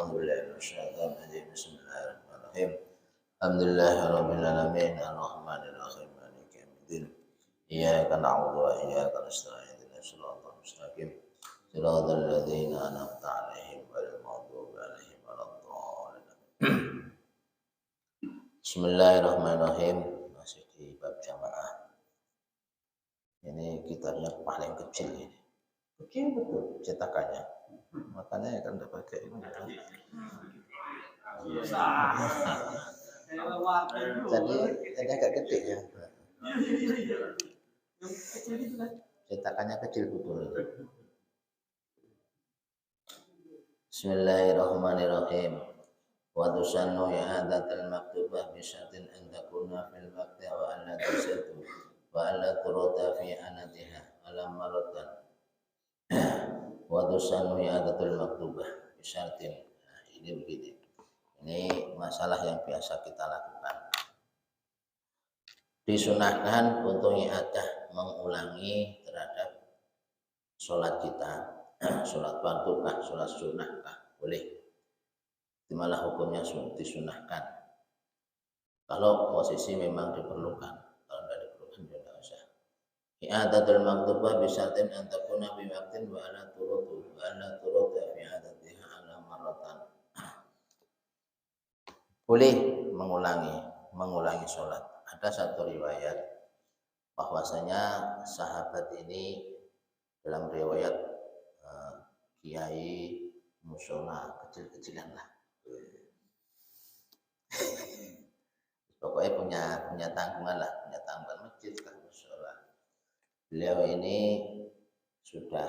بالله من الشيطان الرجيم بسم الله الرحمن الرحيم الحمد لله رب العالمين الرحمن الرحيم مالك يوم الدين إياك نعبد وإياك نستعين اهدنا الصراط المستقيم صراط الذين أنعمت عليهم غير المغضوب عليهم ولا الضالين Bismillahirrahmanirrahim. Masih di bab jamaah. Ini kitabnya paling kecil ini. Kecil betul cetakannya. Makanya kan tidak pakai ini. Tadi agak gede ya. Cetakannya kecil betul. Bismillahirrahmanirrahim. Wa tusannu i'adatul maktubah bi syartin an takuna fil waqti wa alla tasatu wa alla turata fi anatiha alam maratan wa tusannu i'adatul maktubah bi syartin. Nah, ini begini. Ini masalah yang biasa kita lakukan. Disunahkan untuk i'adah mengulangi terhadap sholat kita, sholat fardu kah, sholat sunnah kah, boleh. Malah hukumnya disunahkan kalau posisi memang diperlukan. Kalau tidak diperlukan tidak usah. I'adatul maktubah bisyartin an takuna bi waqtin wa ala turutu fi i'adatiha ala marratan. Boleh mengulangi sholat. Ada satu riwayat bahwasanya sahabat ini dalam riwayat kiai musola kecil-kecilan lah. Pokoknya punya tanggungan lah, punya tanggungan masjid kan musola. Beliau ini sudah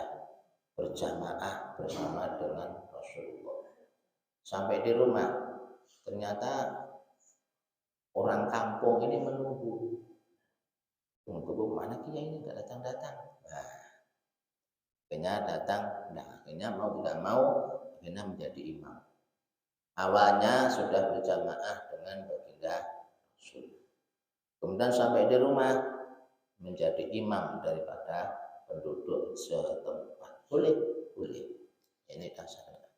berjamaah bersama dengan Rasulullah. Sampai di rumah, ternyata orang kampung ini menunggu. Tunggu mana kiai ini nggak datang-datang. Nah, akhirnya datang, akhirnya mau tidak mau, akhirnya menjadi imam. Awalnya sudah berjamaah dengan baginda Rasul. Kemudian sampai di rumah menjadi imam daripada penduduk setempat. Boleh. Ini dasarnya.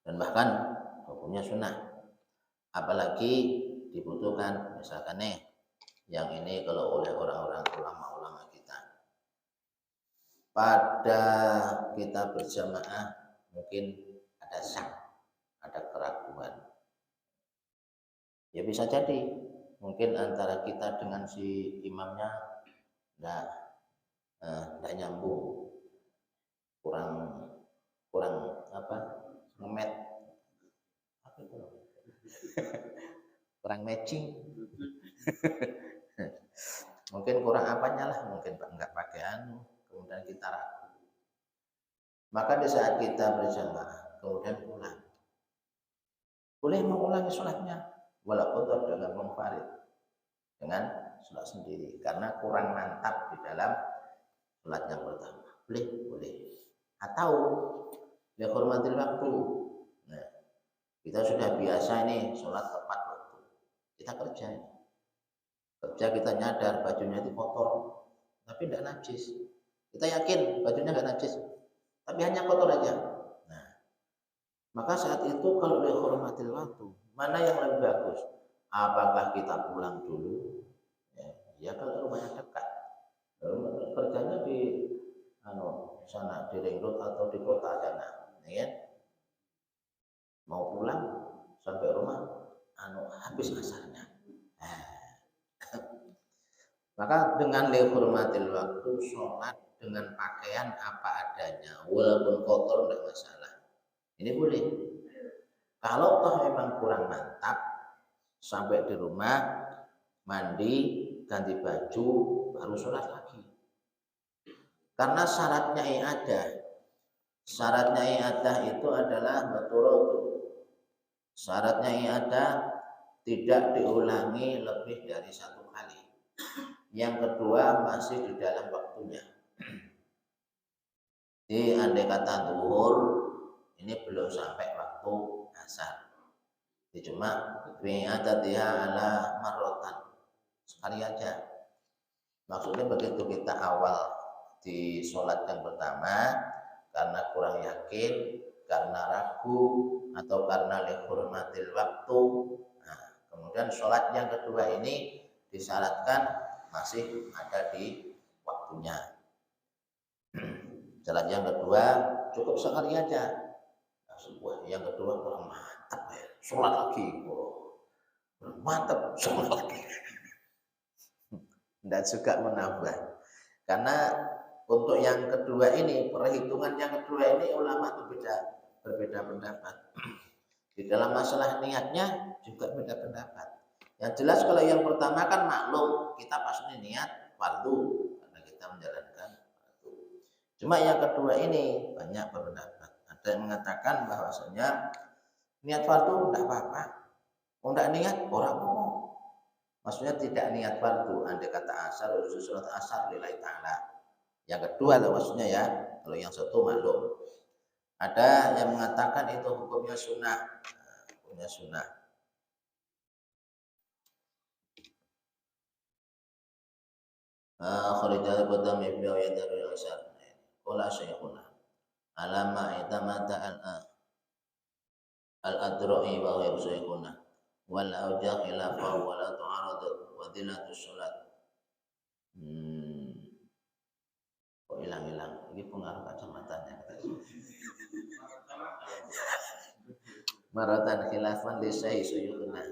Dan bahkan hukumnya sunnah. Apalagi dibutuhkan misalkan nih, yang ini kalau oleh orang-orang ulama kita. Pada kita berjamaah mungkin ada syak, ada keraguan. Ya bisa jadi mungkin antara kita dengan si imamnya enggak nyambung, kurang ngemet apa itu kurang matching mungkin kurang apanya lah, mungkin enggak pakai kemudian kita ragu. Maka di saat kita berjamaah kemudian pulang, boleh mengulangi sholatnya walaupun dengan munfarid, dengan sholat sendiri, karena kurang mantap di dalam sholat yang pertama. Boleh. Atau dihormatil waktu. Nah, kita sudah biasa ini sholat tepat waktu. Kita kerja kita nyadar bajunya itu kotor, tapi tidak najis. Kita yakin bajunya nggak najis, tapi hanya kotor aja. Nah, maka saat itu kalau dihormatil waktu, mana yang lebih bagus? Apakah kita pulang dulu? Ya kalau rumahnya dekat, kerjanya di sana di ring road atau di kota sana, ya. Mau pulang sampai rumah habis asarnya. Maka dengan dihormatil waktu sholat dengan pakaian apa adanya, walaupun kotor tidak masalah. Ini boleh. Kalau toh memang kurang mantap, sampai di rumah mandi, ganti baju, baru sholat lagi. Karena syaratnya i'adah itu adalah maturatu. Syaratnya i'adah tidak diulangi lebih dari satu kali. Yang kedua masih di dalam waktunya. Jadi andai kata zuhur ini belum sampai waktu asar. Cuma bi'adatiha ala marrotan, sekali aja. Maksudnya begitu kita awal di sholat yang pertama karena kurang yakin, karena ragu atau karena lihurmatil waktu. Nah, kemudian sholat yang kedua ini disyaratkan masih ada di waktunya. Sholat yang kedua cukup sekali aja. Nah, yang kedua kurang mantap ya, sholat lagi, mantap, sholat lagi. Tidak juga menambah, karena untuk yang kedua ini, perhitungan yang kedua ini ulama berbeda pendapat. Di dalam masalah niatnya juga beda pendapat. Yang jelas kalau yang pertama kan maklum, kita pasti niat fardu karena kita menjalankan fardu. Cuma yang kedua ini banyak berpendapat. Ada yang mengatakan bahwasanya niat fardu tidak apa-apa. Tidak niat orang mau. Maksudnya tidak niat fardu, andai kata asar, surat asar lillahi ta'ala. Yang kedua loh maksudnya ya, kalau yang satu maklum. Ada yang mengatakan itu hukumnya sunnah, hukumnya sunnah. Kharijal badami fi yadarul asar. Qala syekhuna alama itamata al-adro'i wa ghairu syekhuna wal aujah khilafah wa la tu'aradat wadilatus sholat. Kok hilang-hilang? Ini pengaruh kacamatanya. Maratan khilafan li syai suyukhina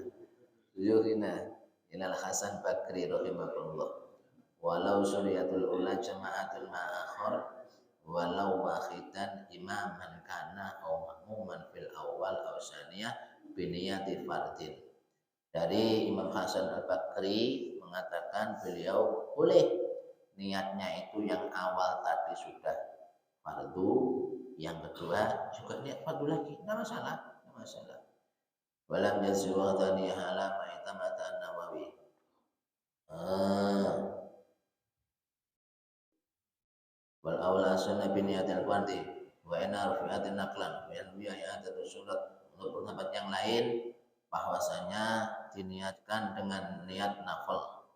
ilal Hasan Bakri rahimahullah. Walau suriyatul ula jama'atul ma'akhir walau wahidan imaman kana au makmuman fil awal aw saniyah biniyati fardin. Dari Imam Hasan Al-Bakri mengatakan beliau boleh niatnya itu yang awal tadi sudah fardu, yang kedua juga niat fardu lagi, tidak masalah, tidak masalah. Walam yazwa tani halama itamata an-Nawawi. Wal awla sunna bi niyatil fardi wa ina rufi'atin naqlan wa yanwiya i'adatu surat. Untuk pendapat yang lain bahwasanya diniatkan dengan niat nafal.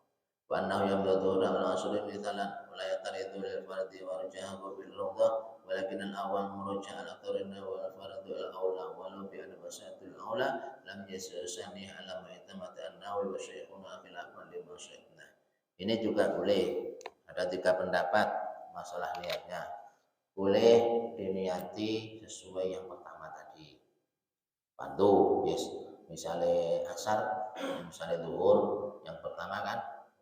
Wa annahu yamdadu ala asli mithalan wa la yataridu lil fardi wa rajahu bil rawdah walakin al awal murja al aktarina wal fardu al aula walau bi an basatil aula lam yasani ala ma itamata an-Nawawi wa syekhuna khilafan lima syekhna. Ini juga boleh, ada 3 pendapat masalah niatnya. Boleh diniati sesuai yang pertama tadi. Fardu, yes. Misalnya asar, misalnya zuhur, yang pertama kan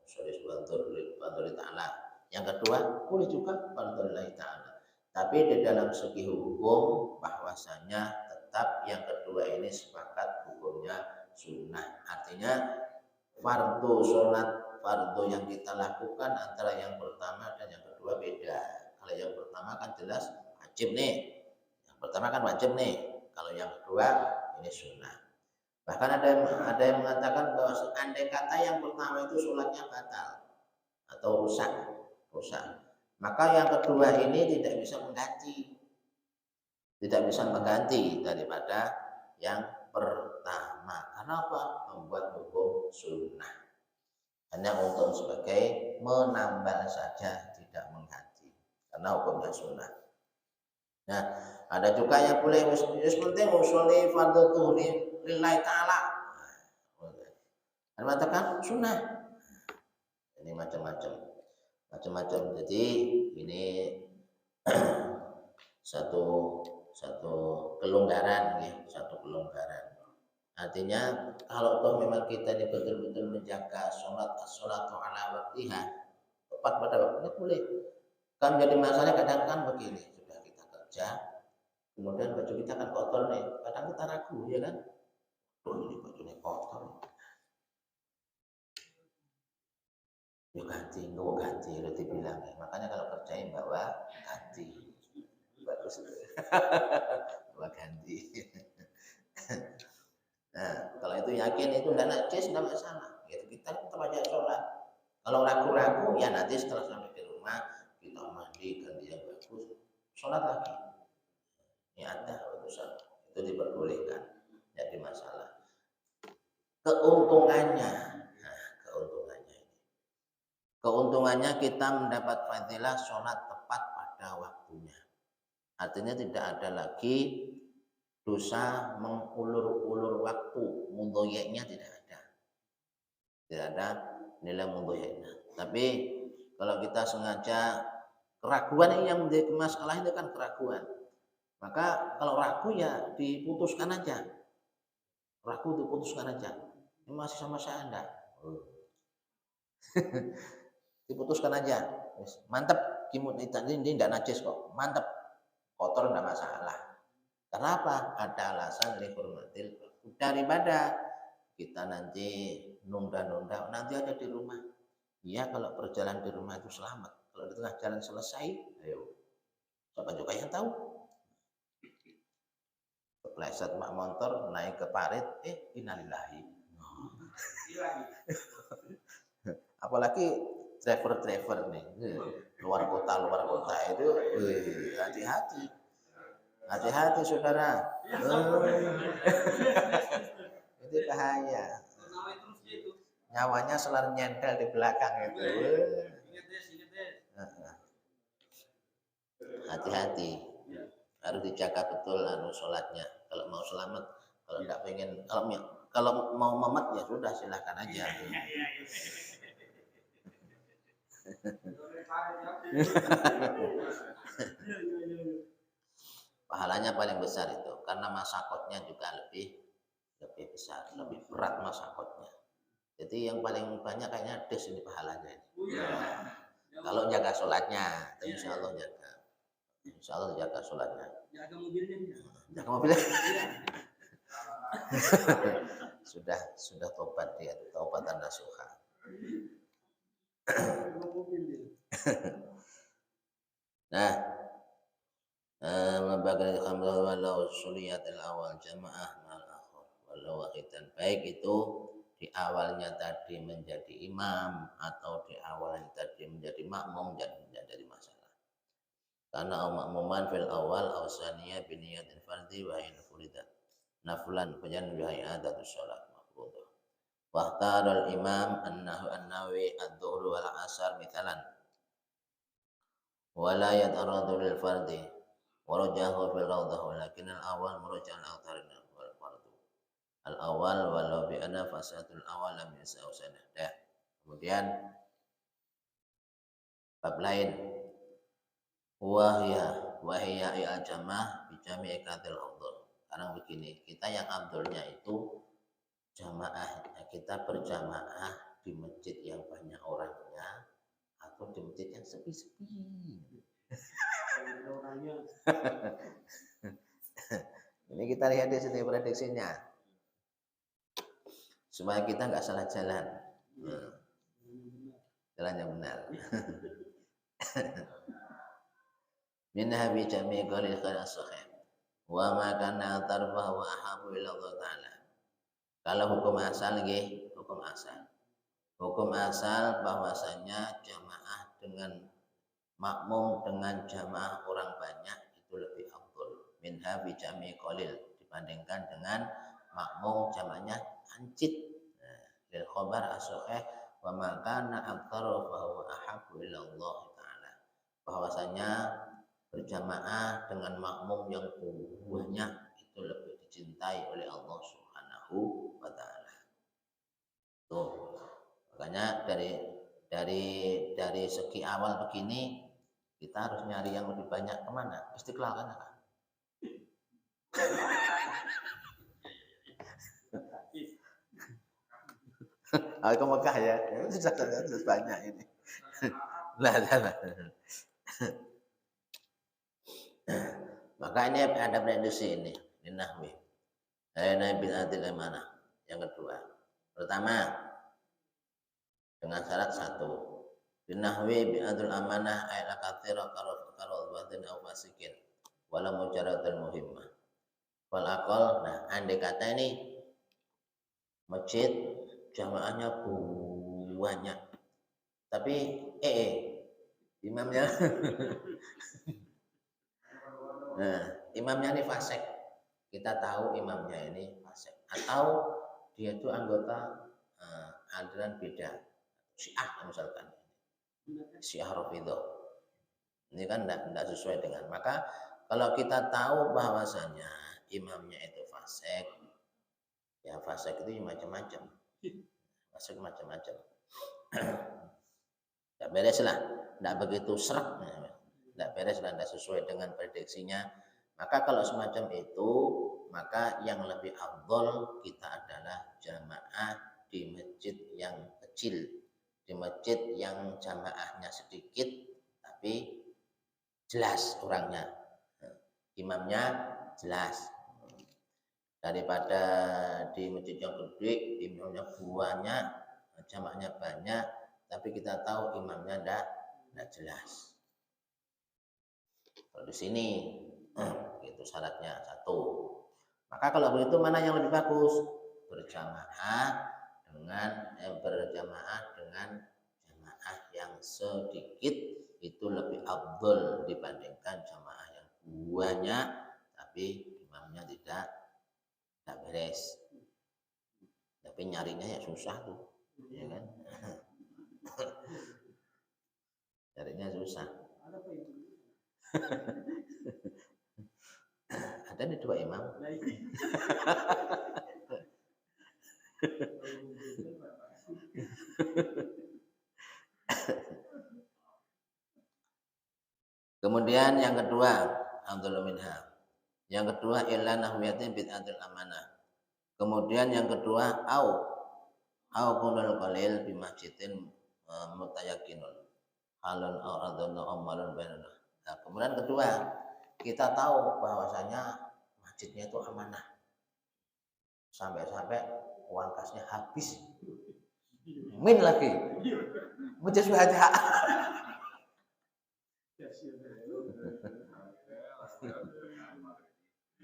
Fardhu ta'ala. Yang kedua boleh juga Fardhu ta'ala. Tapi di dalam segi hukum bahwasanya tetap yang kedua ini sepakat hukumnya sunnah. Artinya fardu sholat fardu yang kita lakukan antara yang pertama dan yang kedua beda. Kalau yang pertama kan jelas wajib nih. Yang pertama kan wajib nih. Kalau yang kedua ini sunnah. Bahkan ada yang mengatakan bahwa andai kata yang pertama itu sholatnya batal atau rusak, maka yang kedua ini tidak bisa mengganti daripada yang pertama. Karena apa? Membuat hukum sunnah. Hanya untuk sebagai menambah saja, tidak mengganti. Karena hukumnya sunnah. Nah, ada juga yang boleh penting usolli fardhu tuhri lillahi ta'ala. Mengatakan sunnah. Ini macam-macam. Jadi ini satu kelonggaran ya, Artinya kalau toh memang kita ini betul-betul menjaga sholat ala waktiha, tepat pada waktunya boleh. Kan jadi masalah kadang kan begini, sudah kita kerja, kemudian baju kita kan kotor nih, kadang kita ragu ya kan, ini bajunya kotor. Ya ganti, udah dibilang ya. Makanya kalau percaya bawa ganti, bagus bawa ganti. Nah, kalau itu yakin itu tidak najis, tidak masalah. Ya, kita tetap aja sholat. Kalau ragu-ragu ya nanti setelah sampai di rumah kita mandi ganti yang bagus, sholat lagi. Ini ada urusan itu diperbolehkan, jadi masalah. Keuntungannya kita mendapat fadilah sholat tepat pada waktunya. Artinya tidak ada lagi dosa mengulur-ulur waktu, mudhoyeknya tidak ada. Tidak ada nilai mudhoyeknya. Tapi kalau kita sengaja, keraguan ini yang menjadi masalah itu kan keraguan. Maka kalau ragu ya diputuskan aja. Ragu diputuskan aja. Ini masih sama saya enggak? Diputuskan aja. Mantap, kimut ini enggak najis kok. Mantap. Kotor enggak masalah. Kenapa? Ada alasan lihurmatil. Daripada kita nanti nunda-nunda, nanti ada di rumah. Iya, kalau perjalanan di rumah itu selamat. Kalau di tengah jalan selesai, ayo. Siapa juga yang tahu? Kepleset mak motor, naik ke parit, innalillahi. Apalagi driver nih, luar kota itu, hati-hati saudara. Itu bahaya. Nyawanya selalu nyentel di belakang itu. Hati-hati, harus dijaga betul sholatnya. Kalau mau selamat, kalau tidak pengen, kalau mau memet ya sudah silahkan aja. Pahalanya paling besar itu, karena masakotnya juga lebih besar, lebih berat masakotnya. Jadi yang paling banyak kayaknya ini pahalanya. Kalau jaga sholatnya, insya Allah jaga. Insya Allah jaga sholatnya. Jaga mobilnya. Jaga mobilnya. sudah tobat dia, taubatan nasuha. Nah, membagi khamsah walau suliyatil awal jamaah mal akhir walau wahidan, baik itu di awalnya tadi menjadi imam atau di awalnya tadi menjadi makmum, jadi masalah. Karena makmuman fil awal awsaniyah biniyatil fardhi wa in furidat naflan fajan bihi adatus salat mafruḍah. Wahtarul imam an-nawawi ad-dhuhr wal asar mithalan wala yataradu lil fardhi warajahu fil rawdah walakin al-awal muraja'an al-aktharina wal fardu al-awal walau bi anna fasatul awal lam yasau sanah. Kemudian bab lain wahya ya jamaah bi jami'i kadil afdal. Sekarang begini, kita yang afdalnya itu jamaah, kita berjamaah di masjid yang banyak orangnya atau di masjid yang sepi-sepi. Ini kita lihat di sini prediksinya supaya kita nggak salah jalan, jalan yang benar. Minha bi jami'i qalil khair as-sahih wa ma kana tarfa wa ahabu ila Allah taala. Kalau hukum asal nggih, hukum asal bahwasanya jamaah dengan makmum dengan jamaah orang banyak itu lebih afdal minha bi jami'i qalil dibandingkan dengan makmum jamaahnya ancit. Lil khabar as-sahih wa ma kana aktsaru fa huwa ahabu ila Allah taala. Bahwasanya berjamaah dengan makmum yang banyak itu lebih dicintai oleh Allah Subhanahu wa taala. Tuh. Makanya dari segi awal begini kita harus nyari yang lebih banyak kemana? Istiqlal kan? Ke Mekah ya, sudah banyak ini. Lah. Maka ini ada prediksi ini nahwi. Nabi adil amanah. Yang kedua, pertama dengan syarat satu, binahwi bi'adul amanah ayat katsira karol batin au fasikin wala mujaratul muhimmah wal aqal. Nah, andai kata ini masjid jamaahnya banyak tapi imamnya nah, imamnya ini fasik, kita tahu imamnya ini fasik atau dia itu anggota aliran beda Syiah misalkan, Syiah Rafidhah, ini kan tidak sesuai dengan. Maka kalau kita tahu bahwasanya imamnya itu fasik, ya fasik itu macam-macam, fasik macam-macam. Tidak beres lah, tidak begitu serak, tidak beres lah, tidak sesuai dengan prediksinya. Maka kalau semacam itu, maka yang lebih afdol kita adalah jamaah di masjid yang kecil, di masjid yang jamaahnya sedikit tapi jelas orangnya, imamnya jelas, daripada di masjid yang gede imamnya banyak, jamaahnya banyak tapi kita tahu imamnya tidak jelas. Kalau di sini itu syaratnya satu. Maka kalau begitu mana yang lebih bagus? Berjamaah dengan jamaah yang sedikit itu lebih afdol dibandingkan jamaah yang banyak tapi imamnya tidak beres. Tapi nyarinya ya susah tuh, ya kan? Nyarinya susah. Ada nih 2 imam. Kemudian yang kedua, Abdul minha. Yang kedua illa nahwiyatin bid'atul amanah. Kemudian yang kedua au kunul qalil bi masjidin mutayakinun. Halun au adhanu amalun bainana. Nah, kemudian kedua, kita tahu bahwasanya masjidnya itu amanah. Sampai-sampai uang kasnya habis. Min lagi. Masjid suhada.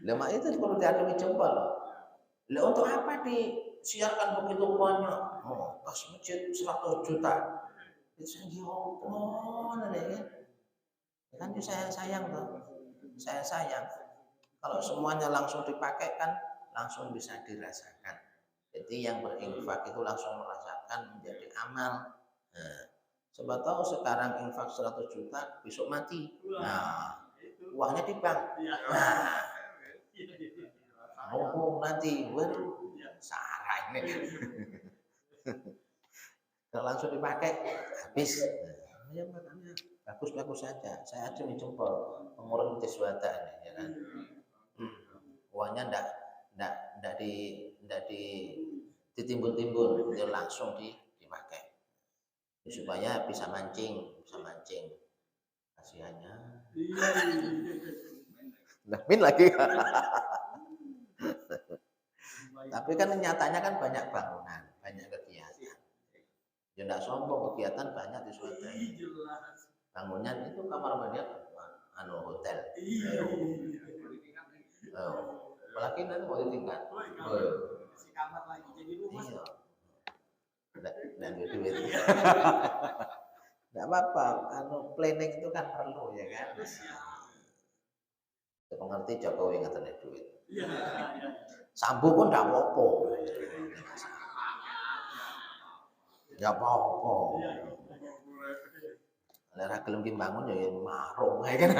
Lama itu perlu diacungi jempol. Lah untuk apa disiarkan begitu banyak? Oh, pas masjid 100 juta. Itu saya diopon ya. Kan saya sayang tuh. Saya sayang. Kalau semuanya langsung dipakai kan langsung bisa dirasakan. Jadi yang berinfak itu langsung merasakan menjadi amal. Nah, coba tahu sekarang infak 100 juta, besok mati. Nah, uangnya di bank. Nah, nanti, waduh, sarah ini. Kalau langsung dipakai, habis. Ya makanya bagus-bagus saja. Saya acungi jempol pengurus sesuatu ini, ya kan. Uangnya ndak ditimbun-timbun, dia langsung dipakai. Supaya bisa mancing. Kasihannya. Nah, min lagi. Tapi kan nyatanya kan banyak bangunan, banyak kegiatan. Ya enggak sombong, kegiatan banyak di Surabaya. Bangunan itu kamar mandi hotel. Apalagi nanti mau ditinggal. Si kamar lagi jadi rumah. Iya. Dan duit. Enggak apa-apa, planning itu kan perlu ya kan. Pengerti Jokowi ngatene duit. Iya. Sambu pun enggak apa-apa. Ya apa-apa. Lara gelem ki bangun ya marung kae kan.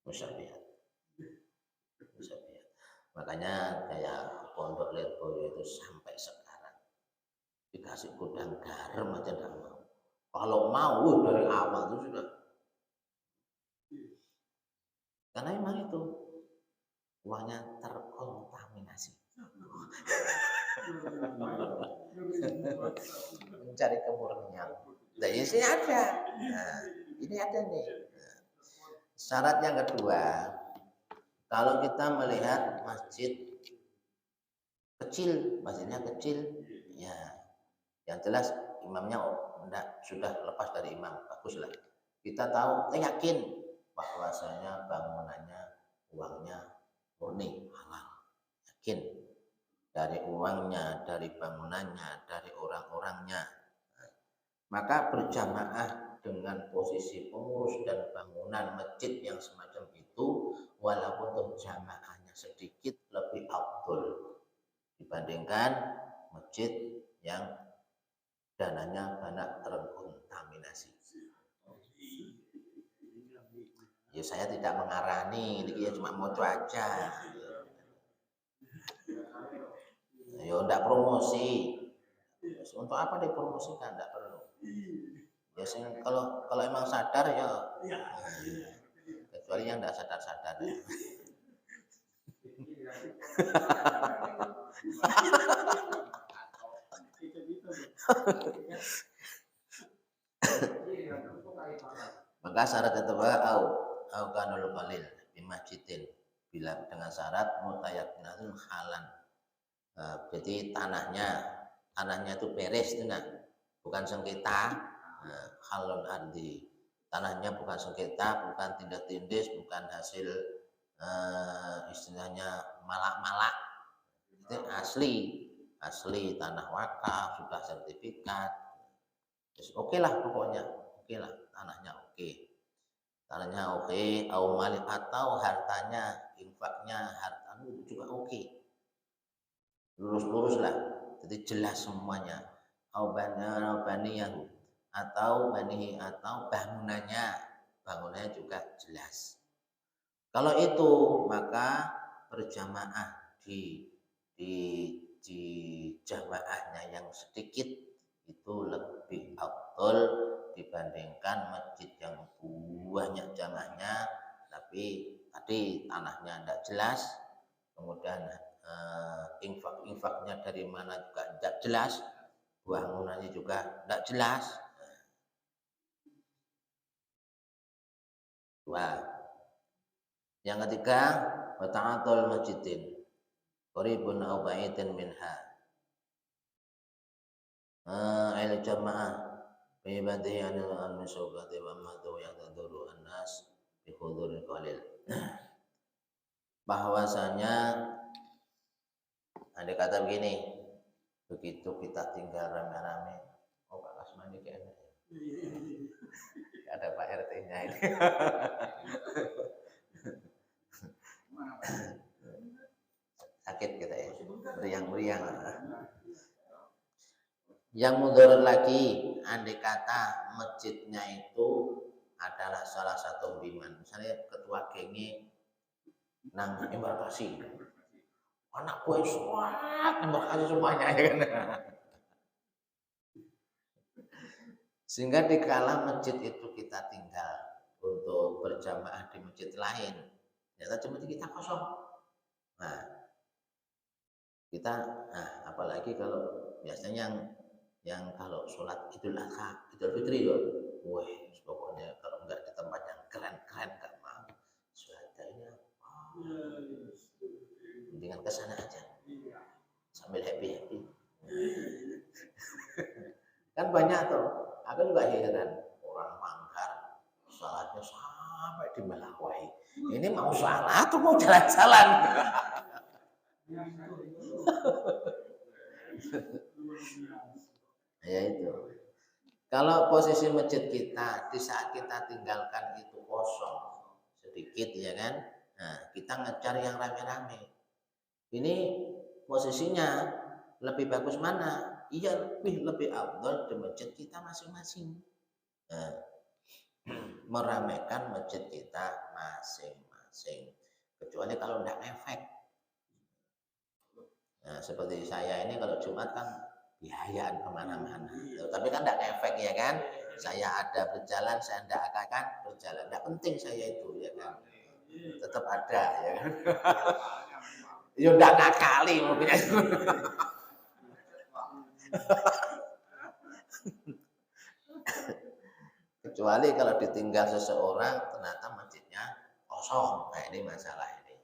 Musabihat. Makanya kayak Pondok Lirboyo itu sampai sekarang dikasih gudang garam aja enggak mau. Kalau mau dari awal itu sudah. Karena memang itu uangnya terkontaminasi. Mencari kemurnian. Nah, ini sih ada. Nah, ini ada nih. Syarat yang kedua, kalau kita melihat masjid kecil, masjidnya kecil, ya, yang jelas imamnya sudah lepas dari imam, baguslah. Kita tahu, kita yakin bahwasanya bangunannya, uangnya murni halal, yakin. Dari uangnya, dari bangunannya, dari orang-orangnya. Maka berjamaah dengan posisi pengurus dan bangunan masjid yang semacam itu, walaupun jamaahnya sedikit, lebih afdol dibandingkan masjid yang dananya banyak terkontaminasi. Ya saya tidak mengarani, ini ya cuma moco aja. Ya ndak promosi. Untuk apa dipromosikan? Ndak perlu. Ya kalau emang sadar ya, kecuali yang ndak sadar-sadar. Maka syarat kedua au kanul qalil di masjidin, bila dengan syarat mutayakinatun halan. Jadi tanahnya itu beres itu nah, bukan sengketa. Halon ardi, tanahnya bukan sengketa, bukan tindak tindis, bukan hasil istilahnya malak-malak. Itu asli tanah wakaf, sudah sertifikat. Oke lah pokoknya, oke lah tanahnya oke. Tanahnya oke, au malik atau hartanya, infaknya, hartanya juga oke. Lurus-lurus lah, jadi jelas semuanya. Au baniyahu atau banihi atau bangunannya juga jelas. Kalau itu maka berjamaah di jamaahnya yang sedikit itu lebih afdol dibandingkan masjid yang banyak jamaahnya tapi tadi tanahnya tidak jelas, kemudian infaknya dari mana juga tidak jelas, bangunannya juga tidak jelas. Wah. Yang ketiga, wa ta'atul masjidin qaribun aw ba'idin minha. Al jamaah bi ibadihi an misawati wa ma tu yaqduru an-nas bi huduril qalil. Bahwasanya ada kata begini, begitu kita tinggal rame-rame, oh Pak Kasmani kayaknya ada Pak RT-nya ini. Sakit kita ya, meriang-meriang. Yang mudarat lagi, andai kata masjidnya itu adalah salah satu biman, misalnya ketua gengnya nang embarkasi, anak buah semua embarkasi semuanya ya kan. Sehingga dikala masjid itu kita tinggal untuk berjamaah di masjid lain, ternyata masjid kita kosong. Nah, apalagi kalau biasanya yang kalau sholat Idul Adha, Idul Fitri loh, wah pokoknya kalau nggak di tempat yang keren-keren nggak mau, suasananya, mendingan ke sana aja, sambil happy. Kan banyak tuh, aku juga heran orang Manggar sholatnya sampai di Melawai. Ini mau sholat atau mau jalan-jalan? Ya itu. Kalau posisi masjid kita di saat kita tinggalkan itu kosong sedikit ya kan, nah kita ngejar yang rame-rame. Ini posisinya lebih bagus mana? Iya lebih afdal di masjid kita masing-masing. Nah, meramaikan masjid kita masing-masing. Kecuali kalau tidak efek. Nah, seperti saya ini kalau Jumat kan biayaan kemana-mana. Tapi kan tidak efek ya kan. Saya ada berjalan, saya tidak akan berjalan. Tidak penting saya itu ya kan. Tetap ada ya kan. Ya tidak ngakali mobilnya. Kecuali kalau ditinggal seseorang ternyata masjidnya kosong. Nah ini masalah ini.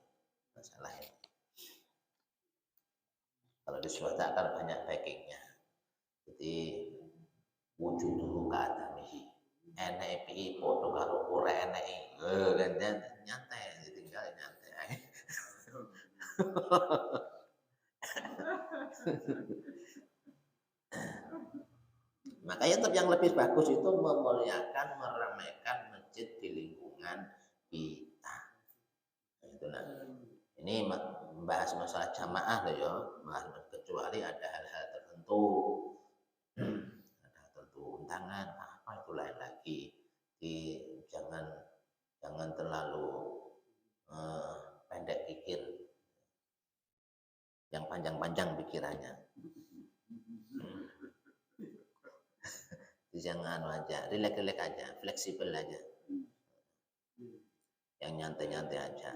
Kalau di Sumatera kan banyak backingnya. Jadi wujud dulu ke adamihi. Enek pi foto karo ora enek. Kan nyantai ditinggal nyantai. Makanya tetap yang lebih bagus itu memuliakan, meramaikan masjid di lingkungan kita. Itu nah. Ini membahas masalah jamaah loh ya, kecuali ada hal-hal tertentu, ada tertentu undangan apa itu lain lagi. Jangan Jangan terlalu pendek pikir, yang panjang-panjang pikirannya. Jangan aja, rileks-rileks aja, fleksibel aja, yang nyantai-nyantai aja.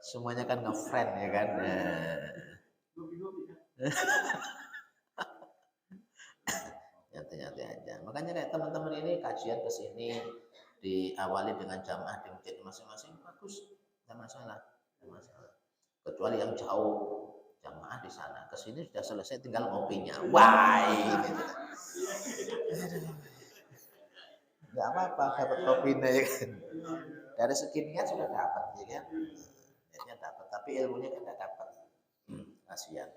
Semuanya kan nge-friend ya kan. Nyantai-nyantai aja. Makanya kayak teman-teman ini kajian ke sini diawali dengan jamaah di masjid masing-masing, bagus, tidak masalah, tidak masalah. Kecuali yang jauh, jamaah di sana, ke sini sudah selesai, tinggal ngopinya. Wah, ini nggak apa-apa, dapat kopinya ya kan. Dari segi niat sudah dapat ya kan. Niatnya dapat, tapi ilmunya kan tidak dapat. Kasihan.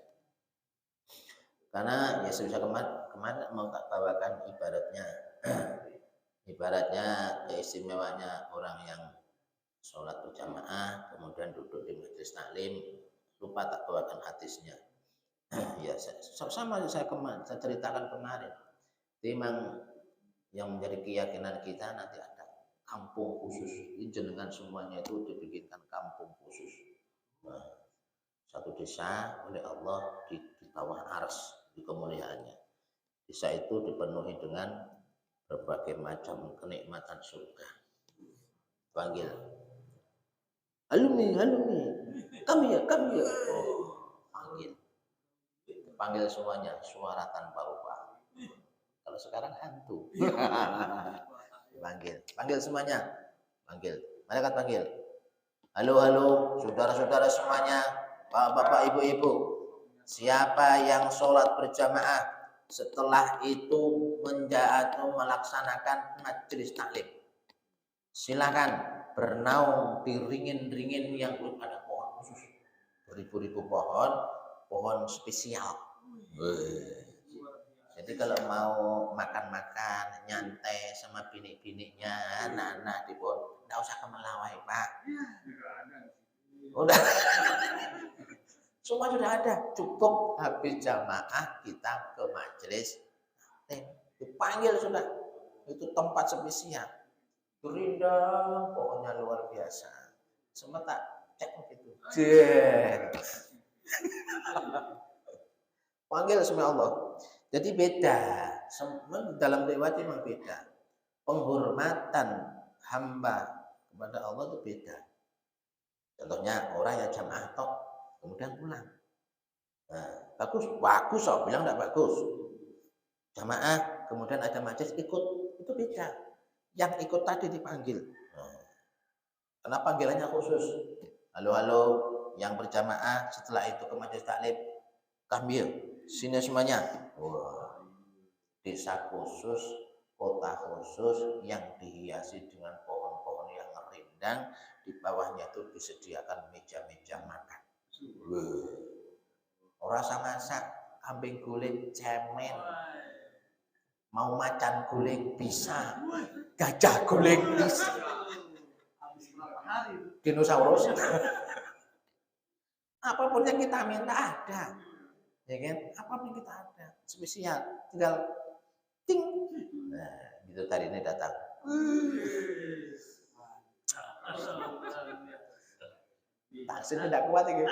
Karena ya sudah kemarin mau tak bawakan ibaratnya keistimewanya orang yang sholat berjamaah kemudian duduk di majelis taklim, lupa tak bawakan hadisnya. Ya sama saya ceritakan kemarin. Memang yang menjadi keyakinan kita nanti ada kampung khusus. Ini jenengan semuanya itu dibikinkan kampung khusus. Nah, satu desa oleh Allah di bawah ars di kemuliaannya. Desa itu dipenuhi dengan berbagai macam kenikmatan surga. Panggil, alumni, kami ya. Oh, panggil semuanya, suara tanpa rupa. Kalau sekarang hantu. Panggil semuanya, mereka panggil. Halo, saudara-saudara semuanya, bapak-bapak, ibu-ibu, siapa yang sholat berjamaah setelah itu melaksanakan majelis taklim, silakan bernaung di ringin-ringin yang ada pohon khusus, beribu-ribu pohon spesial. Jadi kalau mau makan-makan nyantai sama bini-bininya, anak-anak di pohon, nggak usah ke Melawai, Pak. Udah. Semua sudah ada, cukup habis jamaah kita ke majelis. Dipanggil sudah, itu tempat spesial, rindang, pokoknya luar biasa. Semua tak cek begitu. Panggil semua Allah. Jadi beda, dalam riwayat memang beda. Penghormatan hamba kepada Allah itu beda. Contohnya orang yang jamaah tok kemudian pulang. Nah, bagus, saya bilang tidak bagus. Jamaah, kemudian ada majelis ikut, itu beda. Yang ikut tadi dipanggil. Nah, karena panggilannya khusus. Halo, yang berjamaah setelah itu ke majelis taklim, kami sini semuanya. Wah, desa khusus, kota khusus yang dihiasi dengan pohon-pohon yang rindang, di bawahnya itu disediakan meja-meja makan. Orang masak kambing guling cemen, mau macan guling bisa, gajah guling bisa, dinosaurus. Apapun yang kita minta ada, ya kan? Apapun yang kita ada, spesial, tinggal ting. Nah, gitu tadi ini datang. Taksin tidak kuat ini.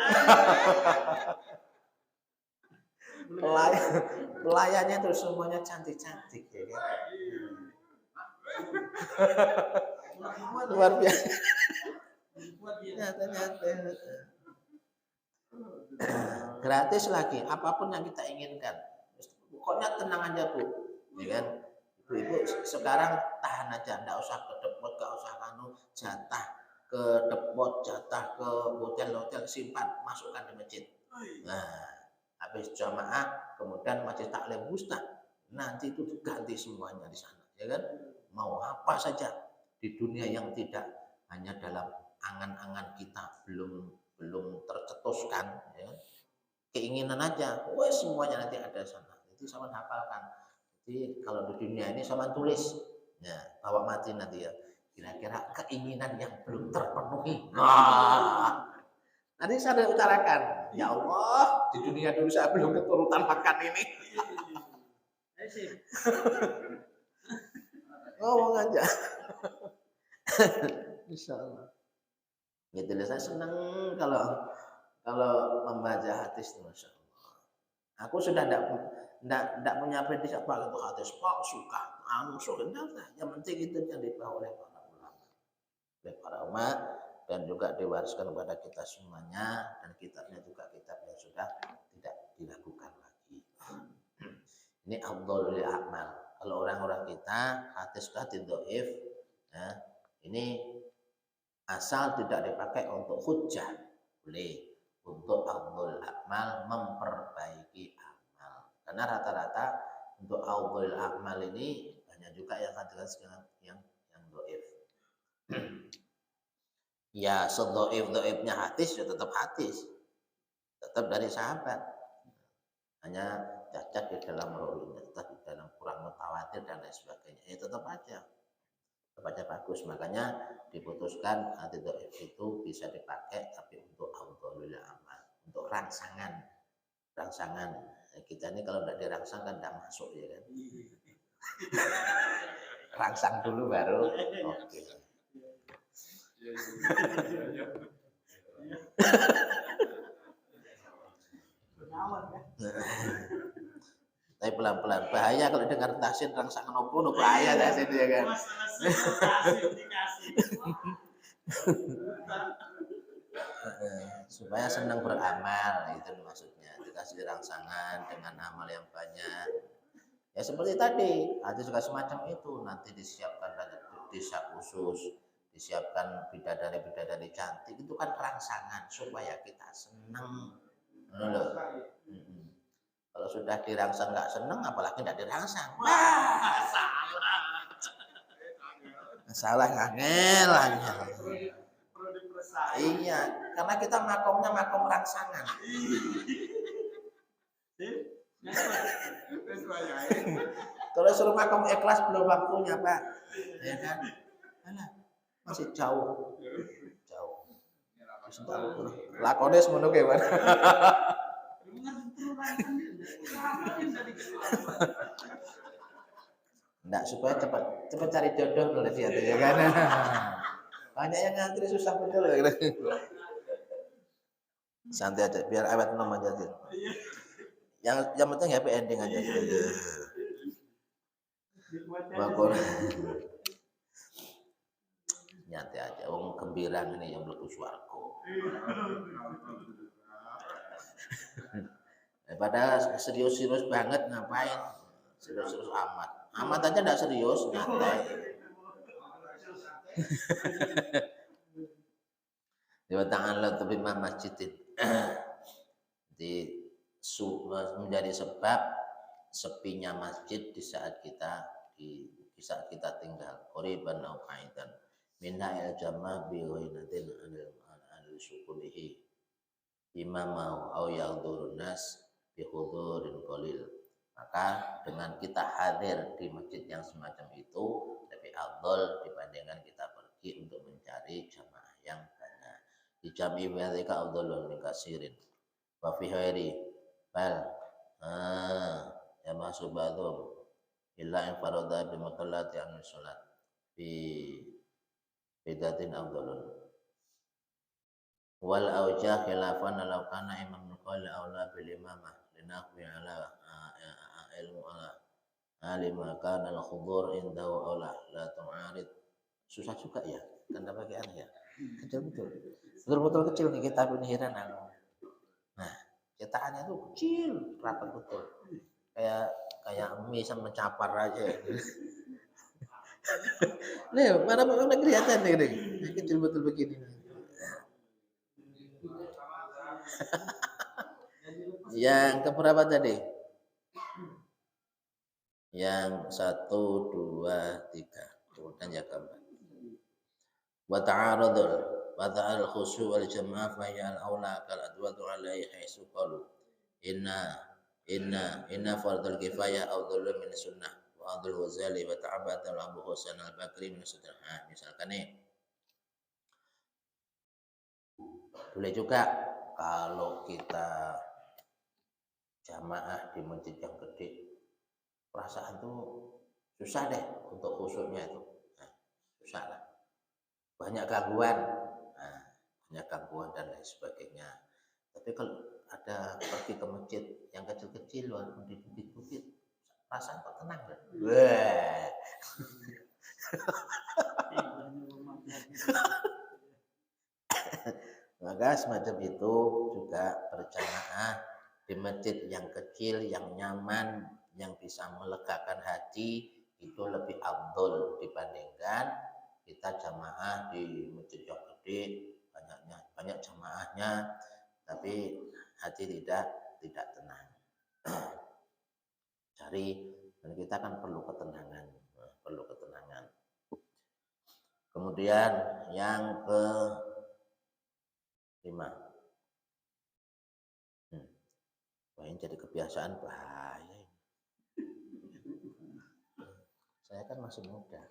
Pelayannya itu semuanya cantik-cantik ya kan? Luar biasa. Nyata. Gratis lagi, apapun yang kita inginkan. Pokoknya tenang aja Bu, ya kan? Ibu sekarang tahan aja, enggak usah ke depot, enggak usah jatah ke depot, jatah ke hotel simpan, masukkan di masjid. Nah, habis jamaah, kemudian majelis taklim ustaz, nanti itu diganti semuanya di sana, ya kan? Mau apa saja di dunia yang tidak hanya dalam angan-angan kita belum tercetuskan, ya kan? Keinginan aja, semuanya nanti ada sana. Itu sama hafalkan. Jadi kalau di dunia ini sama tulis, ya bawa mati nanti ya. Kira-kira keinginan yang belum terpenuhi. Nanti saya utarakan, ya Allah, di dunia dulu saya belum keturutan makan ini. ngomong aja. Insyaallah. Gitu loh, saya senang kalau membaca hadis, Masya Allah. Aku sudah tidak punya prediksi apa itu hadis, Pak suka, suka, yang penting itu yang dibawa oleh para ulama dan juga diwariskan kepada kita semuanya, dan kitabnya juga kitab yang sudah tidak dilakukan lagi. Ini afdhalul a'mal. Kalau orang-orang kita hadis dhaif, ya, ini asal tidak dipakai untuk hujjah, boleh. Untuk afdhalul a'mal, memperbaiki amal. Karena rata-rata untuk afdhalul a'mal ini banyak juga yang hadis yang dhaif. Ya sedhaif-dhaifnya hadis ya tetap hadis. Tetap dari sahabat. Hanya cacat di dalam rawinya, tetap di dalam kurang mutawatir dan lain sebagainya. Ya tetap aja bagus, makanya diputuskan hadis dhaif itu bisa dipakai tapi untuk afdhalul amal, untuk rangsangan. Kita ini kalau tidak dirangsang kan tidak masuk, ya kan. Rangsang dulu baru oke. Tapi pelan-pelan, bahaya kalau dengar tasin rangsangan opo bahaya tasin, ya kan. Supaya senang beramal, itu maksudnya, dikasih rangsangan dengan amal yang banyak. Ya seperti tadi, ada juga semacam itu, nanti disiapkan desa khusus, disiapkan bidadari cantik, itu kan rangsangan supaya kita senang. Kalau sudah dirangsang nggak senang, apalagi tidak dirangsang. Salah ngangel. Iya, karena kita makomnya makom rangsangan. Kalau suruh makom ikhlas belum waktunya, Pak. Ya kan? Masih jauh. Lakonnya semono kayak mana? Enggak, supaya cepat cari jodoh dulu dia, ya kan? Banyak yang ngantri susah betul. Santai aja, biar awet nom aja. Yang penting happy ending aja. Bakor. Nyantai aja, wong gembira ini yang mlebu swarga. Daripada serius-serius banget ngapain? Serius-serius amat. Amat aja enggak serius, nyantai. Di ta'ala bima masjidin. Menjadi sebab sepinya masjid di saat kita tinggal. Qoriban au qaidan. Minna il jama' bi ghainatin anil syukurihi imamau au yaghdurun nas bi hudurin qalil. Maka dengan kita hadir di masjid yang semacam itu lebih afdal dibandingkan kita pergi untuk mencari jamaah yang banyak. Di jami dzalika afdalun min katsirin. Wa fi ghairi bal ya masubadum illa in farada bi maqallati an salat bi bidatin afdalun. Wal aujah khilafan law kana imam qala aula bil imamah linaqwi ala ilmu ala alima kana al khudur indahu aula la tu'arid. Susah juga ya, tanda bagian ya. Betul kecil nih kitab ini heran aku. Nah, cetakannya tuh kecil, rapat betul. Kayak mie sama capar aja. Nih, mana kelihatan nih, kecil betul begini. Yang keberapa tadi? Yang 1, 2, 3. Kemudian ya gambar. Wa ta'al khusyu wal jama'ah fa ya al-aula kal adwatu alaihi haisu qalu inna fardul kifayah afdalu min sunnah wa Abdul Ghazali wa ta'abbata Abu Hasan al-Bakri min sunnah. Misalkan nih, boleh juga kalau kita jamaah di masjid yang gede, perasaan tuh susah deh untuk khusyuknya itu. Nah, susah lah. Banyak gangguan. Nah, banyak gangguan dan lain sebagainya. Tapi kalau ada pergi ke masjid yang kecil-kecil walaupun di bukit-bukit, perasaan kok tenang kan? Wah. Maka semacam itu juga berjamaah di masjid yang kecil, yang nyaman, yang bisa melegakan hati itu lebih afdol dibandingkan kita jamaah di masjid yang gede, banyak jamaahnya, tapi hati tidak tenang. Cari, dan kita kan perlu ketenangan. Kemudian yang ke 5. Wah, ini jadi kebiasaan bahaya. Saya kan masih muda.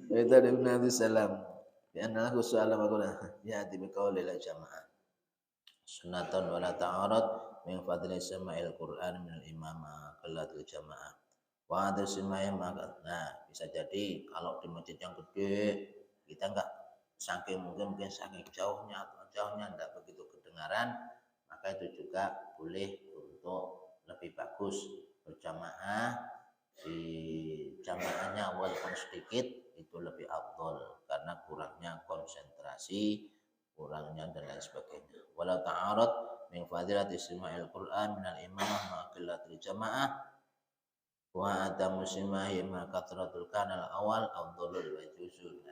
Itu dari Nabi Sallam. Ya anallahu sallam aku ya di biqaulil jamaah. Sunnatan wala ta'arad min fadli sama'il Qur'an min al-imama qillatul jamaah. Wa ada simaya maka. Nah, bisa jadi kalau di masjid yang gede kita enggak saking saking jauhnya enggak begitu kedengaran, maka itu juga boleh untuk lebih bagus berjamaah di jamaahnya walaupun sedikit itu lebih afdol karena kurangnya konsentrasi, kurangnya dan lain sebagainya. Wala ta'arud min fadilati istima'il Qur'an min al-imamah ma qillatil jamaah wa adamu simahi ma kathratul kanal awal afdalul wa juzul.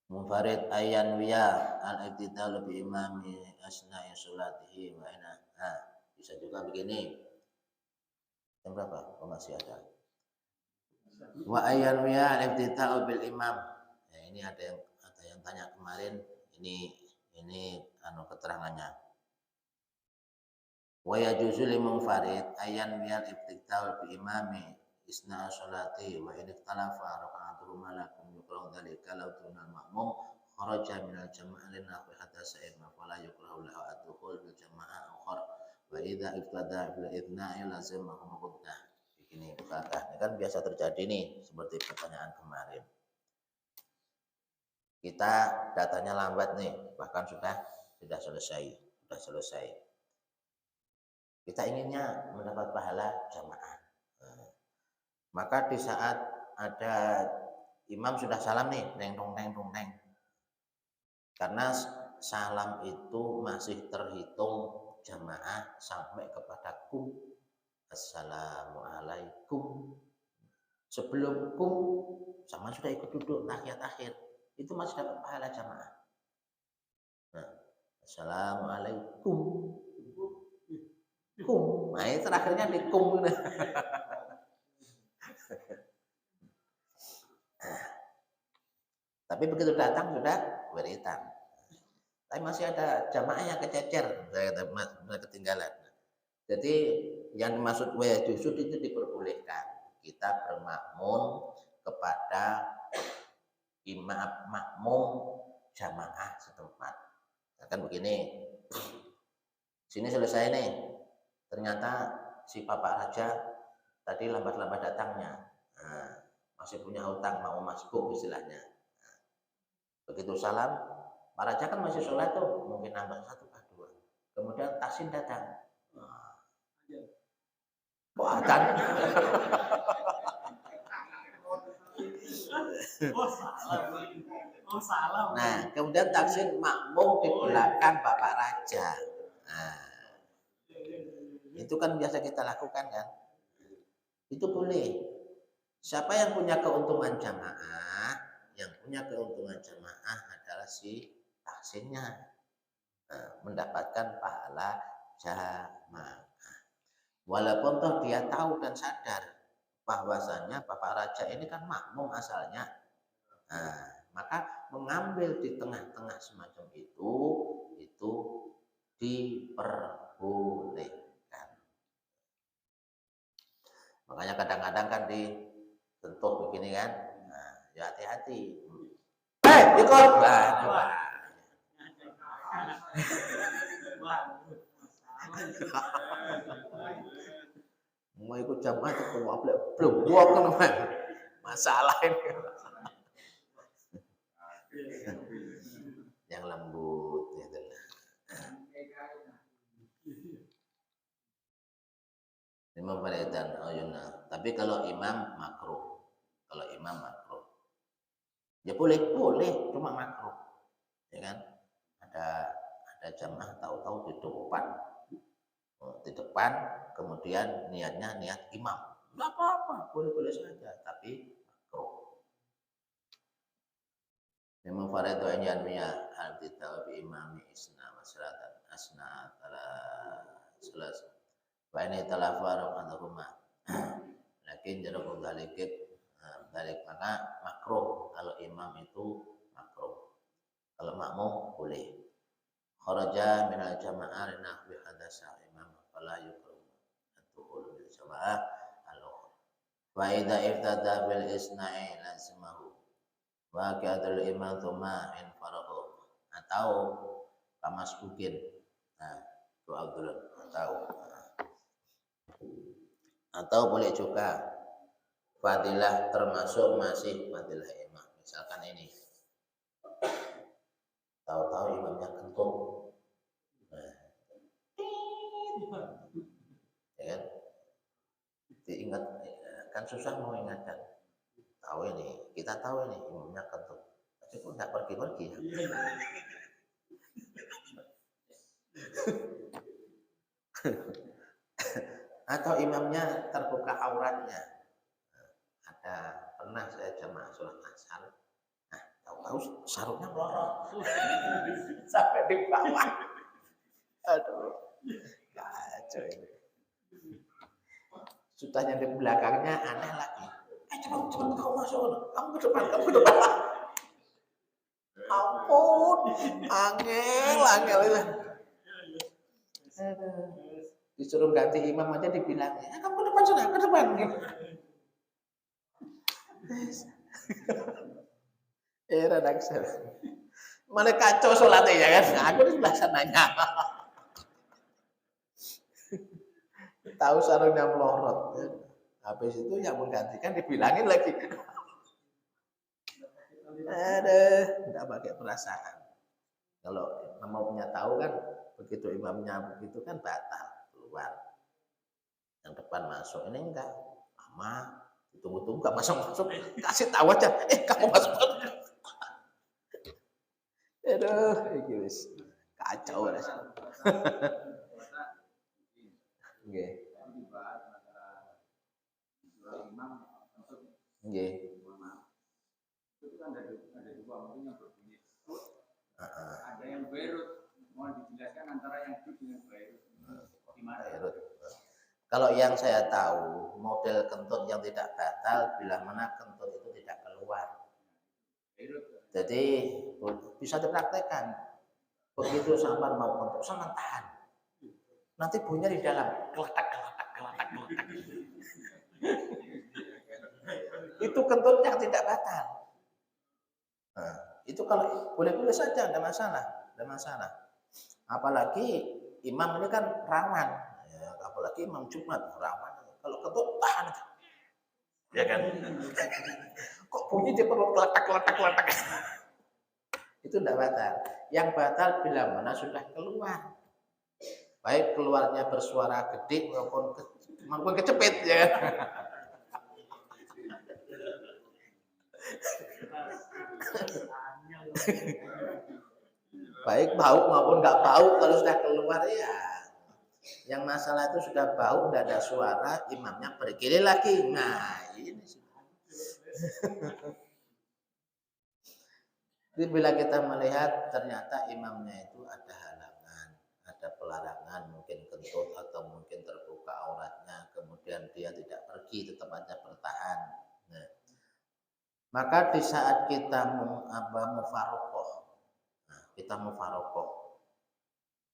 Munfarid ayan wiya al-iqtidal bi imami asna'i salatihi wa ina. Nah, bisa juga begini. Yang berapa? Oh, masih ada. Wa ayan wiya al-iqtidal bil imam. Ya, ini ada yang tanya kemarin, ini keterangannya. Wa yajuzu lil munfarid ayan wiya al-iqtidal bi imami isna salati wa in ikhtalafa raka'atuhu malakum yukrahu dzalika law tunal ma'mum kharaja minal jama'ah lin nahwi hatta sa'id ma fala yukrahu lahu ad-dukhul bil jama'ah ukhra wa idza ibtada bil idna'i lazimahum quddah. Begini bukankah ini kan biasa terjadi nih seperti pertanyaan kemarin. Kita datanya lambat nih, bahkan sudah selesai. Kita inginnya mendapat pahala jamaah. Maka di saat ada imam sudah salam nih, neng dong. Karena salam itu masih terhitung jamaah sampai kepada kum. Assalamualaikum. Sebelum kum sama sudah ikut duduk tahiyat akhir. Itu masih dapat pahala jamaah. Nah, assalamualaikum. Kum. Nah, itu terakhirnya di kum. Tapi begitu datang sudah wiritan. Tapi masih ada jamaah yang kececer, ketinggalan. Jadi yang dimaksud wajusud itu diperbolehkan. Kita bermakmum kepada imam makmum jamaah setempat. Kan begini. Sini selesai nih. Ternyata si Bapak Raja tadi lambat-lambat datangnya. Nah, masih punya hutang mau masbuk istilahnya. Begitu salam, Pak Raja kan masih sholat tuh, mungkin nambah 1 atau 2. Kemudian taksin datang. Buatan. Nah, kemudian taksin makmum di belakang Bapak Raja. Nah, itu kan biasa kita lakukan kan? Itu boleh. Siapa yang punya keuntungan jamaah? Yang punya keuntungan jamaah adalah si taksinnya, mendapatkan pahala jamaah. Walaupun toh dia tahu dan sadar bahwasanya Bapak Raja ini kan makmum asalnya, maka mengambil di tengah-tengah semacam itu diperbolehkan. Makanya kadang-kadang kan disentuh begini kan. Ya hati-hati. Ikut. Mau ikut jamaah itu belum buang kan masalah ini. Yang lembut gitu lah. Imam Faridan ayuna. Tapi kalau imam makruh. Kalau imam makruh. Ya boleh, cuma makruh. Ya kan? Ada jamaah tahu-tahu di depan kemudian niatnya niat imam. Enggak apa-apa, boleh-boleh saja, tapi makruh. Imam Faridu an yanwiya al-titaw bi imami isna masalatan asna ala salas. Wa ini talafaru anhuma. Lakin jarang balik mana makruh kalau imam itu makruh. Kalau makmum boleh. Kharaja minal jama'ah nahwi hadasa imam fala yukrum antuhul bil jama'ah al-ukhra. Wa idza iftada bil isna'i lazimahu wa qadul imam thumma in farahu atau kamasbukin. Nah, itu Abdul atau boleh juga fadilah termasuk masih fadilah imam. Misalkan ini tahu-tahu imamnya kentut. Ya kan? Diingat kan susah mau ingatkan. Tahu ini, kita tahu ini imamnya kentut. Tapi kok nggak pergi-pergi ya? Atau imamnya terbuka auratnya. Ada pernah saya jamaah sholat asar. Nah, tahu-tahu sarungnya melorot sampai di bawah. Aduh, kacau ini. Sutanya di belakangnya aneh lagi. Cepat kamu masuk, kamu ke depan. Ampun, angel itu. Disuruh ganti imam aja dibilangnya, kamu ke depan sudah, ke depan. Redaksel. Malah kacau sholatnya ya kan? Aku di sebelah sananya. Tahu sarungnya melorot. Habis itu yang menggantikan dibilangin lagi. Enggak pakai perasaan. Kalau imamnya tahu kan, begitu imamnya begitu kan batal keluar. Yang depan masuk ini enggak lama, ditunggu-tunggu enggak masuk, kasih tahu aja, kamu masuk. Aduh, guys, kacau rasanya. Nggih. Nggih. Itu kan ada dua mungkin yang berbunyi. Ada yang berut, mau dijelaskan antara yang duduk dengan berut. Gimana? Berut. Kalau yang saya tahu, model kentut yang tidak batal bila mana kentut itu tidak keluar. Jadi bisa dipraktekkan. Begitu sampai mau kentut, sama tahan. Nanti bunyinya di dalam keletak. Itu kentut yang tidak batal. Nah, itu kalau boleh-boleh saja, ada masalah. Apalagi imam ini kan rawan, ya, apalagi imam Jumat rawan. Kalau kentut tahan, ya kan? Kok bunyi di perut keletak. Itu tidak batal. Yang batal bila mana sudah keluar. Baik keluarnya bersuara gede maupun kecepit, ya kan? Baik bau maupun nggak bau, kalau sudah keluar ya. Yang masalah itu sudah bau, tidak ada suara, imamnya berkiri lagi. Nah, ini sih. Jadi bila kita melihat ternyata imamnya itu ada halangan, ada pelarangan, mungkin kentut atau mungkin terbuka auratnya, kemudian dia tidak pergi, tetap aja bertahan. Nah, maka di saat kita mufarokoh,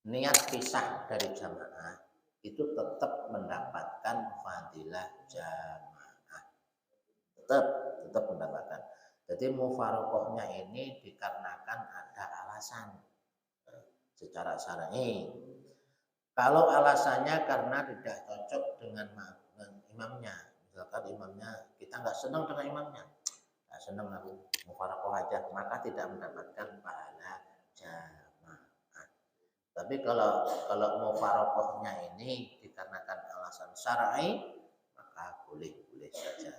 niat pisah dari jamaah itu tetap mendapatkan fadilah jamaah, tetap mendapatkan. Jadi mufarokohnya ini dikarenakan ada alasan secara syar'i. Kalau alasannya karena tidak cocok dengan imamnya, misalkan imamnya kita nggak senang dengan imamnya, nggak senang aku mufaraqah aja, maka tidak mendapatkan pahala jamaah. Tapi kalau mufaraqahnya ini dikarenakan alasan syar'i, maka boleh-boleh saja.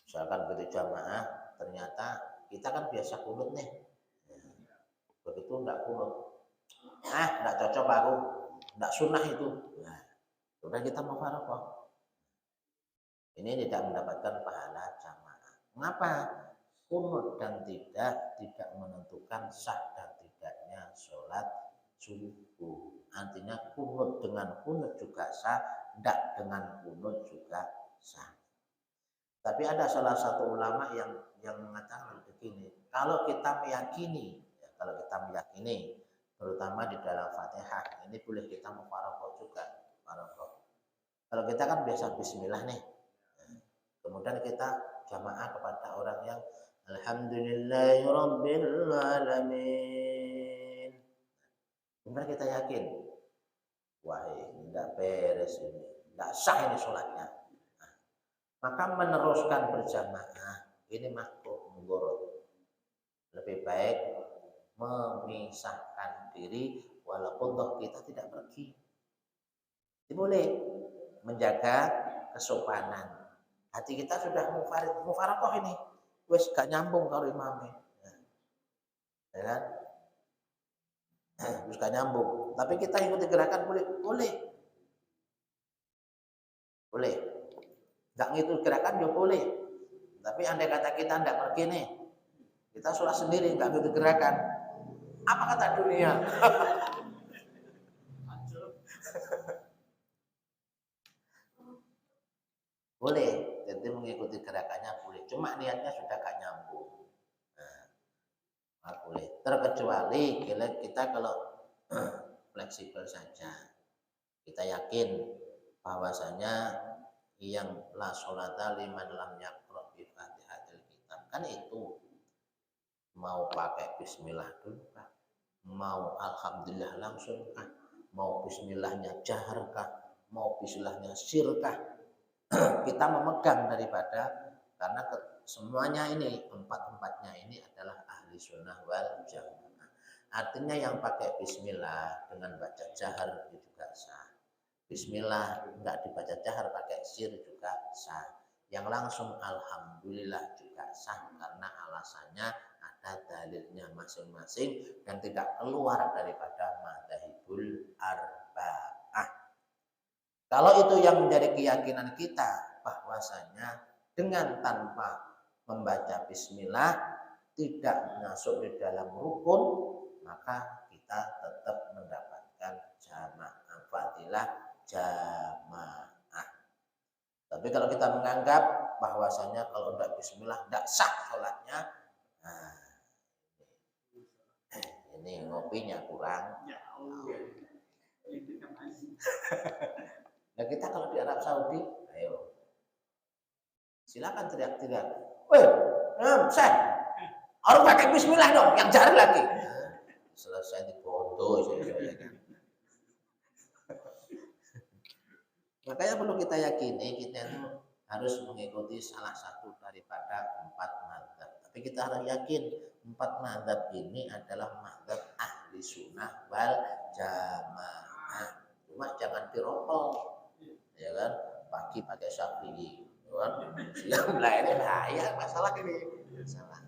Misalkan begitu jamaah, ternyata kita kan biasa kunut nih, begitu enggak kunut, enggak cocok aku, enggak sunnah itu. Nah, sudah kita mufaraqah. Ini tidak mendapatkan pahala jamaah. Mengapa? Kunut dan tidak menentukan sah dan tidaknya sholat subuh. Artinya kunut dengan kunut juga sah, tidak dengan kunut juga sah. Tapi ada salah satu ulama yang mengatakan begini, kalau kita meyakini, terutama di dalam Fatihah, ini boleh kita mufaraqah juga. Kalau kita kan biasa Bismillah nih, kemudian kita jamaah kepada orang yang Alhamdulillahirabbil alamin. Kemudian kita yakin, wah ini tidak beres ini, tidak sah ini sholatnya. Maka meneruskan berjamaah ini makruh mudorot. Lebih baik memisahkan diri walaupun toh kita tidak pergi. Ini boleh menjaga kesopanan. Hati kita sudah mufaraqah ini, wes gak nyambung kalau imamnya, ya kan? Terus gak nyambung. Tapi kita ikuti gerakan boleh. Nggak ngikut gerakan ya boleh. Tapi andai kata kita tidak pergi nih, kita sholat sendiri nggak ngikut gerakan, apa kata dunia? Boleh, jadi mengikuti gerakannya boleh. Cuma niatnya sudah gak nyambung. Nah, boleh. Terkecuali kita kalau fleksibel saja, kita yakin bahwasanya yang la sholata liman lam yaqra bi Fatihatil Kitab, kan itu mau pakai bismillah dulu kah, mau alhamdulillah langsung kah, mau bismillahnya jahar kah, mau bismillahnya sir kah, kita memegang daripada, karena semuanya ini empat-empatnya ini adalah ahli sunnah wal jamaah. Artinya yang pakai bismillah dengan baca jahar itu juga sah. Bismillah enggak dibaca jahar pakai sir juga sah. Yang langsung alhamdulillah juga sah karena alasannya ada dalilnya masing-masing dan tidak keluar daripada madzhabul arba'ah. Kalau itu yang menjadi keyakinan kita bahwasanya dengan tanpa membaca bismillah tidak masuk di dalam rukun, maka kita tetap mendapatkan jamaah fadilah jamaah. Tapi kalau kita menganggap bahwasanya kalau tidak bismillah tidak sah sholatnya, nah, ini ngopinya kurang. Nah kita kalau di Arab Saudi, ayo silakan teriak-teriak, weh, harus pakai bismillah dong, yang jari lagi. Nah, selesai dibodoh saya kan. Makanya perlu kita yakini kita itu harus mengikuti salah satu daripada empat mazhab. Tapi kita harus yakin empat mazhab ini adalah mazhab ahli sunnah wal jamaah. Cuma jangan dirokok, ya kan? Pagi pakai Syafi'i, kan? Siang ini bahaya masalah ini. Salah.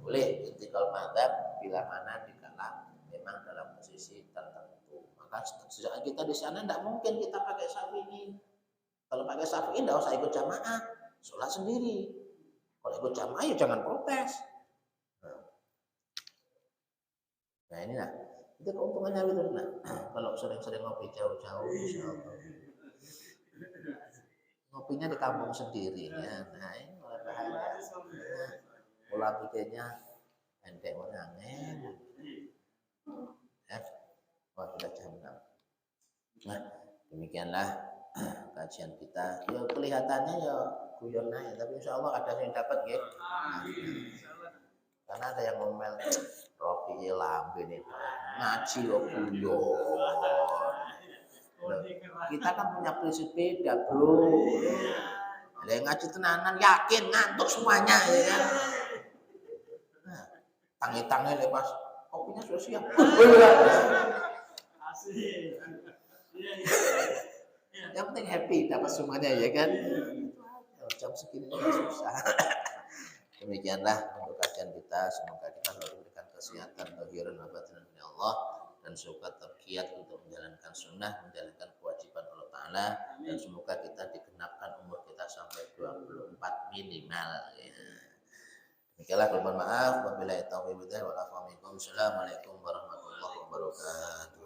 Boleh intikal mazhab bila mana dikala memang dalam posisi tertentu. Maka sejak kita di sana tidak mungkin kita pakai Syafi'i. Kalau pakai Syafi'i tidak usah ikut jamaah, sholat sendiri. Kalau ikut jamaah ya jangan protes. Nah ini lah, itu keuntungannya itu. Nah, kalau sering-sering ngopi jauh-jauh, insyaallah. Ngopinya di kampung sendiri ya. Nah ini malah bahaya. Pola pikirnya pendek menangis. Sudah jam 6. Nah, demikianlah kajian kita. Ya kelihatannya ya guyon aja, tapi insya Allah ada yang dapat ya. Karena ada yang ngomel Rofi lambe nih. ngaji kok guyon. Kita kan punya prinsip beda, bro. Ada yang ngaji tenanan yakin ngantuk semuanya, ya kan? Nah, tangi-tangi lepas kopinya sudah siap. Yang penting happy dapat semuanya, ya kan? Jam segini susah. Demikianlah untuk kajian kita. Semoga kita selalu diberikan kesehatan, kehidupan batin dari Allah, dan semoga tergiat untuk menjalankan sunnah, menjalankan kewajiban Allah Ta'ala, dan semoga kita digenapkan umur kita sampai 24 minimal. Ya. Demikianlah, mohon maaf. Wabillahi taufiq wal hidayah. Assalamualaikum warahmatullahi wabarakatuh.